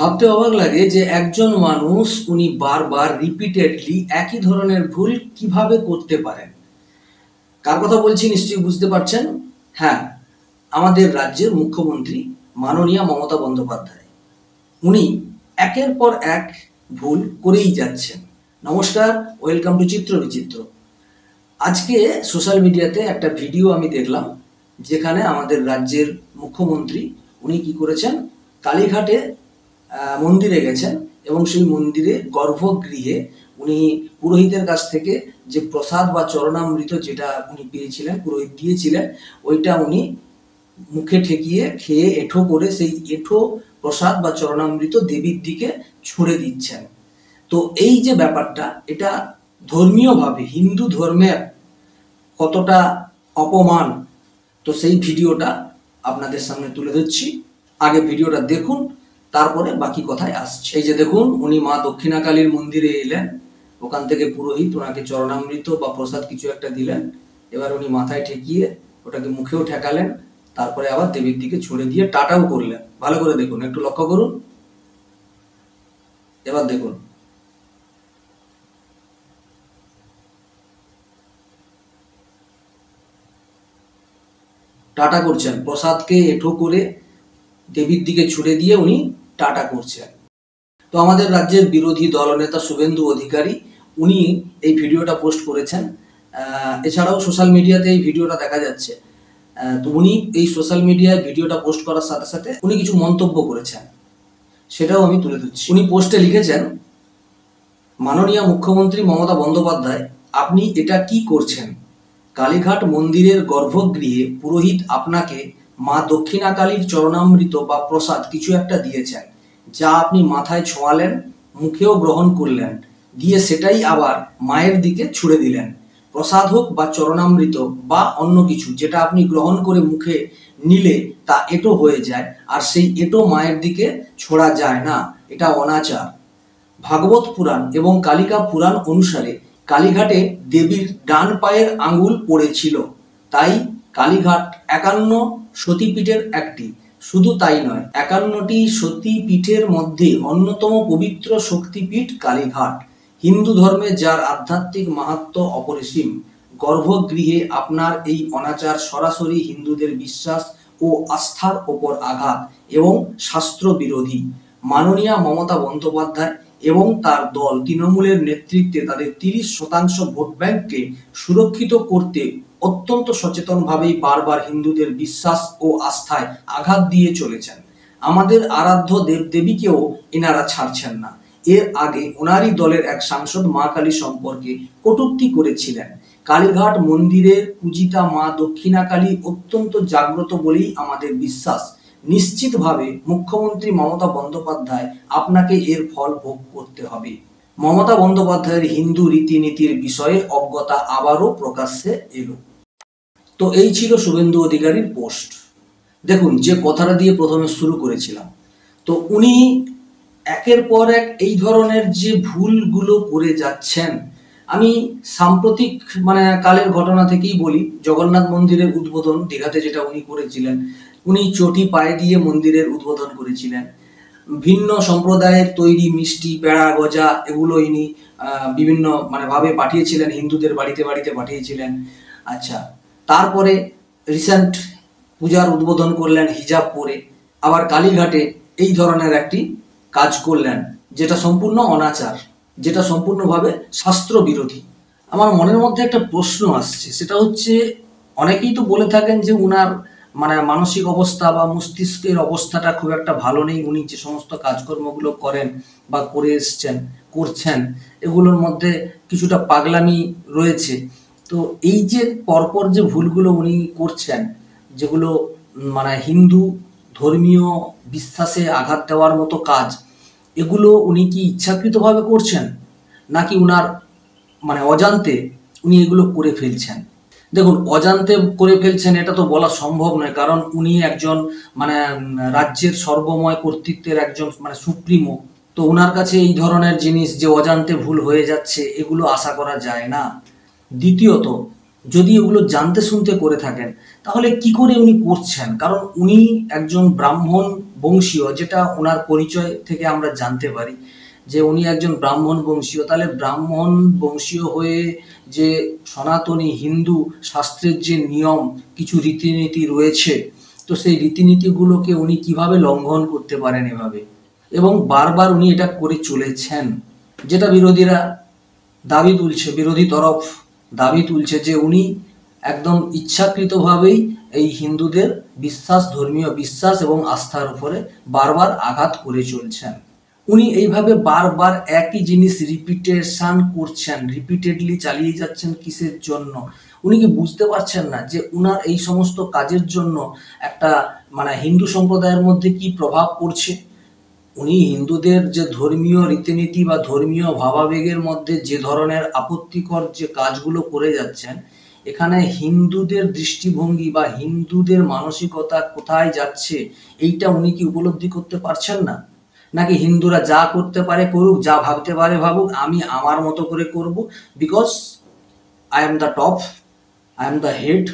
ভাবতে অবাক লাগে যে একজন মানুষ উনি বারবার রিপিটেডলি একই ধরনের ভুল কিভাবে করতে পারেন। কার কথা বলছি নিশ্চয়ই বুঝতে পারছেন। হ্যাঁ, আমাদের রাজ্যের মুখ্যমন্ত্রী মাননীয়া মমতা বন্দ্যোপাধ্যায়। উনি একের পর এক ভুল করেই যাচ্ছেন। নমস্কার, ওয়েলকাম টু চিত্র বিচিত্র। আজকে সোশ্যাল মিডিয়াতে একটা ভিডিও আমি দেখলাম, যেখানে আমাদের রাজ্যের মুখ্যমন্ত্রী উনি কি করেছেন, কালীঘাটে মন্দিরে গেছেন এবং সেই মন্দিরে গর্ভগৃহে উনি পুরোহিতের কাছ থেকে যে প্রসাদ বা চরণামৃত যেটা উনি পেয়েছিলেন, পুরোহিত দিয়েছিলেন, ওইটা উনি মুখে ঠেকিয়ে খেয়ে এঁঠো করে সেই এঁঠো প্রসাদ বা চরণামৃত দেবীর দিকে ছুঁড়ে দিচ্ছেন। তো এই যে ব্যাপারটা, এটা ধর্মীয়ভাবে হিন্দু ধর্মের কতটা অপমান, তো সেই ভিডিওটা আপনাদের সামনে তুলে ধরছি। আগে ভিডিওটা দেখুন, তারপরে বাকি কথায় আসছে। এই যে দেখুন, উনি মা দক্ষিণাকালীর মন্দিরে এলেন, ওখান থেকে পুরোহিত ওনাকে চরণামৃত বা প্রসাদ কিছু একটা দিলেন। এবার উনি মাথায় ঠেকিয়ে ওটাকে মুখেও ঠেকালেন, তারপরে আবার দেবীর দিকে ছুঁড়ে দিয়ে টাটাও করলেন। ভালো করে দেখুন, একটু লক্ষ্য করুন। এবার দেখুন, টাটা করছেন, প্রসাদকে এঁঠো করে দেবীর দিকে ছুড়ে দিয়ে উনি টাটা করছেন। তো আমাদের রাজ্যের বিরোধী দলনেতা শুভেন্দু অধিকারী উনি এই ভিডিওটা পোস্ট করেছেন। এছাড়াও সোশ্যাল মিডিয়াতে এই ভিডিওটা দেখা যাচ্ছে। তো উনি এই সোশ্যাল মিডিয়ায় ভিডিওটা পোস্ট করার সাথে সাথে উনি কিছু মন্তব্য করেছেন, সেটাও আমি তুলে ধরছি। উনি পোস্টে লিখেছেন, মাননীয় মুখ্যমন্ত্রী মমতা বন্দ্যোপাধ্যায়, আপনি এটা কি করছেন? কালীঘাট মন্দিরের গর্ভগৃহে পুরোহিত আপনাকে মা দক্ষিণাকালীর চরণামৃত বা প্রসাদ কিছু একটা দিয়েছেন, যা আপনি মাথায় ছোঁয়ালেন, মুখেও গ্রহণ করলেন, দিয়ে সেটাই আবার মায়ের দিকে ছুঁড়ে দিলেন। প্রসাদ হোক বা চরণামৃত বা অন্য কিছু, যেটা আপনি গ্রহণ করে মুখে নিলে তা এঁটো হয়ে যায়, আর সেই এঁটো মায়ের দিকে ছোড়া যায় না, এটা অনাচার। ভাগবত পুরাণ এবং কালিকা পুরাণ অনুসারে কালীঘাটে দেবীর ডান পায়ের আঙ্গুল পড়েছিল, তাই কালীঘাট 51 সতীপীঠের একটি। শুধু তাই নয়, 51টি সতীপীঠের মধ্যে অন্যতম পবিত্র শক্তিপীঠ কালীঘাট। হিন্দু ধর্মে যার আধ্যাত্মিক মাহাত্ম্য অপরিসীম, গর্ভগৃহে আপনার এই অনাচার সরাসরি হিন্দুদের বিশ্বাস ও আস্থার ওপর আঘাত এবং শাস্ত্র বিরোধী। মাননীয়া মমতা বন্দ্যোপাধ্যায় এবং তার দল তৃণমূলের নেতৃত্বে তাদের 30% ভোট ব্যাংককে সুরক্ষিত করতে অত্যন্ত সচেতনভাবেই বারবার হিন্দুদের বিশ্বাস ও আস্থায় আঘাত দিয়ে চলেছেন। আমাদের আরাধ্য দেবদেবীকেও এনারা ছাড়ছেন না। এর আগে ওনারই দলের এক সাংসদ মা কালী সম্পর্কে কটূক্তি করেছিলেন। কালীঘাট মন্দিরের পূজিতা মা দক্ষিণাকালী অত্যন্ত জাগ্রত বলেই আমাদের বিশ্বাস। নিশ্চিতভাবে মুখ্যমন্ত্রী মমতা বন্দ্যোপাধ্যায় আপনাকে এর ফল ভোগ করতে হবে। মমতা বন্দ্যোপাধ্যায়ের হিন্দু রীতিনীতির বিষয়ে অজ্ঞতা আবারও প্রকাশ্যে এলো। তো এই ছিল শুভেন্দু অধিকারীর পোস্ট। দেখুন, যে কথাটা দিয়ে প্রথমে শুরু করেছিলাম, তো উনি একের পর এক এই ধরনের যে ভুলগুলো করে যাচ্ছেন। আমি সাম্প্রতিক কালের ঘটনা থেকেই বলি, জগন্নাথ মন্দিরের উদ্বোধন দীঘাতে যেটা উনি করেছিলেন, উনি চটি পায়ে দিয়ে মন্দিরের উদ্বোধন করেছিলেন। ভিন্ন সম্প্রদায়ের তৈরি মিষ্টি, পেড়া, গজা এগুলো ইনি বিভিন্ন ভাবে পাঠিয়েছিলেন, হিন্দুদের বাড়িতে বাড়িতে পাঠিয়েছিলেন। আচ্ছা, তারপরে রিসেন্ট পূজার উদ্বোধন করলেন হিজাব পরে, আবার কালীঘাটে এই ধরনের একটি কাজ করলেন, যেটা সম্পূর্ণ অনাচার, যেটা সম্পূর্ণভাবে শাস্ত্র বিরোধী। আমার মনের মধ্যে একটা প্রশ্ন আসছে, সেটা হচ্ছে, অনেকেই তো বলে থাকেন যে উনার মানসিক অবস্থা বা মস্তিষ্কের অবস্থাটা খুব একটা ভালো নেই। উনি যে সমস্ত কাজকর্মগুলো করেন বা করে এসছেন, করছেন, এগুলোর মধ্যে কিছুটা পাগলামি রয়েছে। তো এই যে পরপর যে ভুলগুলো উনি করছেন, যেগুলো হিন্দু ধর্মীয় বিশ্বাসে আঘাত দেওয়ার মতো কাজ, এগুলো উনি কি ইচ্ছাকৃতভাবে করছেন, নাকি উনার অজান্তে উনি এগুলো করে ফেলছেন? দেখুন, অজান্তে করে ফেলছেন এটা তো বলা সম্ভব নয়, কারণ উনি একজন রাজ্যের সর্বময় কর্তৃত্বের একজন সুপ্রিমো। তো ওনার কাছে এই ধরনের জিনিস যে অজান্তে ভুল হয়ে যাচ্ছে, এগুলো আশা করা যায় না। দ্বিতীয়ত, যদি এগুলো জানতে শুনতে করে থাকেন, তাহলে কি করে উনি করছেন? কারণ উনি একজন ব্রাহ্মণ বংশীয়, যেটা ওনার পরিচয় থেকে আমরা জানতে পারি যে উনি একজন ব্রাহ্মণ বংশীয়। তাহলে ব্রাহ্মণ বংশীয় হয়ে যে সনাতনী হিন্দু শাস্ত্রের যে নিয়ম, কিছু রীতিনীতি রয়েছে, তো সেই রীতিনীতিগুলোকে উনি কিভাবে লঙ্ঘন করতে পারেন এভাবে, এবং বারবার উনি এটা করে চলেছেন, যেটা বিরোধীরা দাবি তুলছে, বিরোধী তরফ দাবি তুলছে যে উনি একদম ইচ্ছাকৃতভাবেই এই হিন্দুদের বিশ্বাস, ধর্মীয় বিশ্বাস এবং আস্থার উপরে বারবার আঘাত করে চলছেন। উনি এইভাবে বারবার একই জিনিস রিপিটেশন করছেন, রিপিটেডলি চালিয়ে যাচ্ছেন। কিসের জন্য? উনি কি বুঝতে পারছেন না যে উনার এই সমস্ত কাজের জন্য একটা হিন্দু সম্প্রদায়ের মধ্যে কি প্রভাব পড়ছে? উনি হিন্দুদের যে ধর্মীয় রীতিনীতি বা ধর্মীয় ভাবাবেগের মধ্যে যে ধরনের আপত্তিকর যে কাজগুলো করে যাচ্ছেন, এখানে হিন্দুদের দৃষ্টিভঙ্গি বা হিন্দুদের মানসিকতা কোথায় যাচ্ছে, এইটা উনি কি উপলব্ধি করতে পারছেন না? নাকি হিন্দুরা যা করতে পারে করুক, যা ভাবতে পারে ভাবুক, আমি আমার মতো করে করব, because I am the top, I am the head,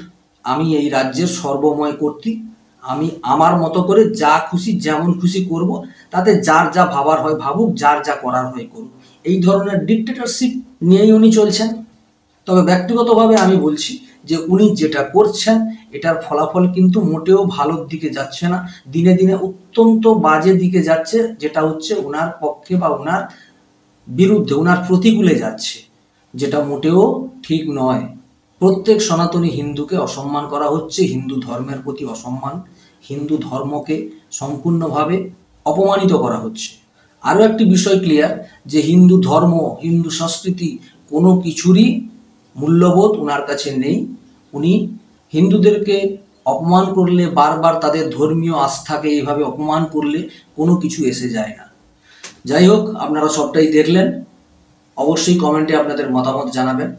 আমি এই রাজ্যের সর্বময় কর্তৃক, আমি আমার মতো করে যা খুশি যেমন খুশি করব, তাতে যার যা ভাবার হয় ভাবুক, যার যা করার হয় করুক। এই ধরনের ডিক্টেটরশিপ নিয়েই উনি চলছেন। তবে ব্যক্তিগতভাবে আমি বলছি যে উনি যেটা করছেন এটার ফলাফল কিন্তু মোটেও ভালোর দিকে যাচ্ছে না, দিনে দিনে অত্যন্ত বাজে দিকে যাচ্ছে, যেটা হচ্ছে ওনার পক্ষে বা ওনার বিরুদ্ধে, ওনার প্রতিকূলে যাচ্ছে, যেটা মোটেও ঠিক নয়। প্রত্যেক সনাতনী হিন্দুকে অসম্মান করা হচ্ছে, হিন্দু ধর্মের প্রতি অসম্মান, হিন্দু ধর্মকে সম্পূর্ণভাবে অপমানিত করা হচ্ছে। আরও একটি বিষয় ক্লিয়ার যে হিন্দু ধর্ম, হিন্দু সংস্কৃতি কোনো কিছুরই মূল্যবোধ ওনার কাছে নেই। উনি হিন্দুদেরকে অপমান করলে, বারবার তাদের ধর্মীয় আস্থাকে এইভাবে অপমান করলে কোনো কিছু এসে যায় না। যাই হোক, আপনারা সবটাই দেখলেন। অবশ্যই কমেন্টে আপনাদের মতামত জানাবেন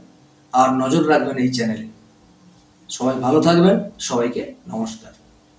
আর নজর রাখবেন এই চ্যানেলে। সবাই ভালো থাকবেন। সবাইকে নমস্কার।